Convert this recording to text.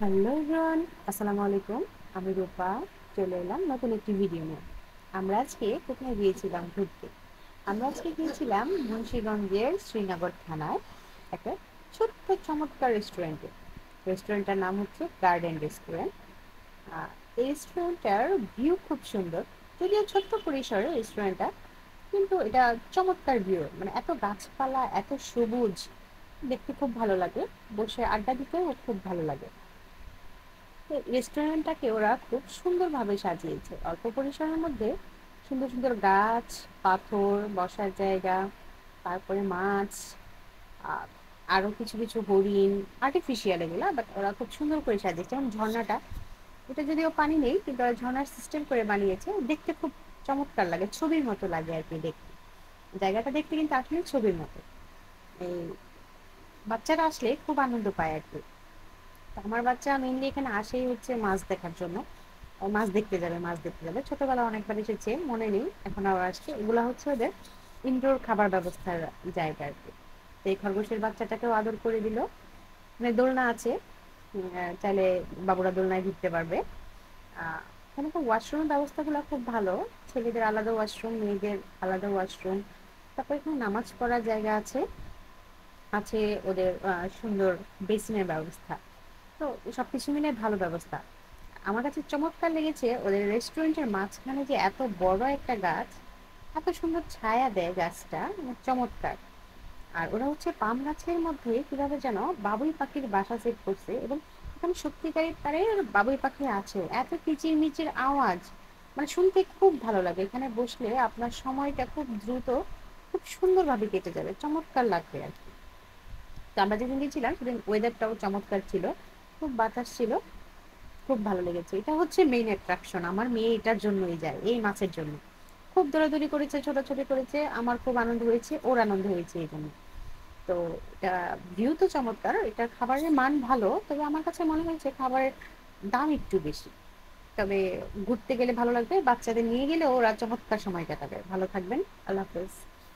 Hello everyone, আসসালামু আলাইকুম। আমি রূপা চলে এলাম নতুন একটি ভিডিও নিয়ে। আমরা আজকে কোথায় গিয়েছিলাম ঘুরতে? আমরা আজকে গিয়েছিলাম মুন্সিগঞ্জের শ্রীনগর থানায় একটা ছোট্ট চমৎকার রেস্টুরেন্টে। রেস্টুরেন্টটার নাম হচ্ছে গার্ডেন রেস্টুরেন্ট। এই রেস্টুরেন্টটার ভিউ খুব সুন্দর, যদিও ছোট্ট পরিসরে রেস্টুরেন্টটা, কিন্তু এটা চমৎকার ভিউ, মানে এত গাছপালা, এত সবুজ, দেখতে খুব ভালো লাগে। বসে আড্ডা দিতেও খুব ভালো লাগে। তো রেস্টুরেন্টটাকে ওরা খুব সুন্দরভাবে সাজিয়েছে অল্প পরিসরের মধ্যে। সুন্দর সুন্দর গাছ, পাথর, বসার জায়গা, তারপরে মাছ, আহ, আরো কিছু কিছু হরিণ, আর্টিফিশিয়াল এগুলা, বাট ওরা খুব সুন্দর করে সাজিয়েছে। যেমন ঝর্ণাটা, এটা যদিও পানি নেই, কিন্তু ওরা ঝর্ণার সিস্টেম করে বানিয়েছে, দেখতে খুব চমৎকার লাগে, ছবির মতো লাগে আর কি দেখতে। জায়গাটা দেখতে কিন্তু আসলে ছবির মতো। এই বাচ্চারা আসলে খুব আনন্দ পায় আর কি। তো আমার বাচ্চা মেইনলি এখানে আসেই হচ্ছে মাছ দেখার জন্য। ও মাছ দেখতে যাবে, মাছ দেখতে যাবে। ছোটবেলা অনেকবার এসেছে, মনে নেই, এখন আবার আসছে। এগুলা হচ্ছে ওদের ইনডোর খাবার ব্যবস্থার জায়গা আর কি। তো এই খরগোশের বাচ্চাটাকেও আদর করে দিল। মানে দোলনা আছে, চাইলে বাবুরা দোলনায় ঘুরতে পারবে। এখানে তো ওয়াশরুমের ব্যবস্থাগুলো খুব ভালো। ছেলেদের আলাদা ওয়াশরুম, মেয়েদের আলাদা ওয়াশরুম। তারপর এখানে নামাজ পড়ার জায়গা আছে। আছে ওদের সুন্দর বেসিনের ব্যবস্থা। তো সবকিছু মিলে ভালো ব্যবস্থা। আমার কাছে চমৎকার লেগেছে ওদের রেস্টুরেন্টের মাঝখানে যে এত বড় একটা গাছ, এত সুন্দর ছায়া দেয় গাছটা, মানে চমৎকার। আর ওরা হচ্ছে পাম গাছের মধ্যে কিভাবে যেন বাবুই পাখির বাসা সেট করছে, এবং এখানে সত্যিকারের বাবুই পাখি আছে। এত কিচির মিচির আওয়াজ, মানে শুনতে খুব ভালো লাগে। এখানে বসলে আপনার সময়টা খুব দ্রুত, খুব সুন্দরভাবে কেটে যাবে, চমৎকার লাগবে আর কি। তো আমরা যেদিন গেছিলাম সেদিন ওয়েদারটাও চমৎকার ছিল, খুব বাতাস ছিল, খুব ভালো লেগেছে। এটা হচ্ছে মেইন অ্যাট্রাকশন, আমার মেয়ে এটার জন্যই যায়, এই মাছের জন্য। খুব দৌড়াদৌড়ি করেছে, ছোটাছুটি করেছে, আমার খুব আনন্দ হয়েছে, ওর আনন্দ হয়েছে এই জন্য। তো এটা ভিউ তো চমৎকার, এটা খাবারের মান ভালো, তবে আমার কাছে মনে হয়েছে খাবারের দাম একটু বেশি। তবে ঘুরতে গেলে ভালো লাগবে, বাচ্চাদের নিয়ে গেলে ওরা চমৎকার সময় কাটাবে। ভালো থাকবেন, আল্লাহ হাফেজ।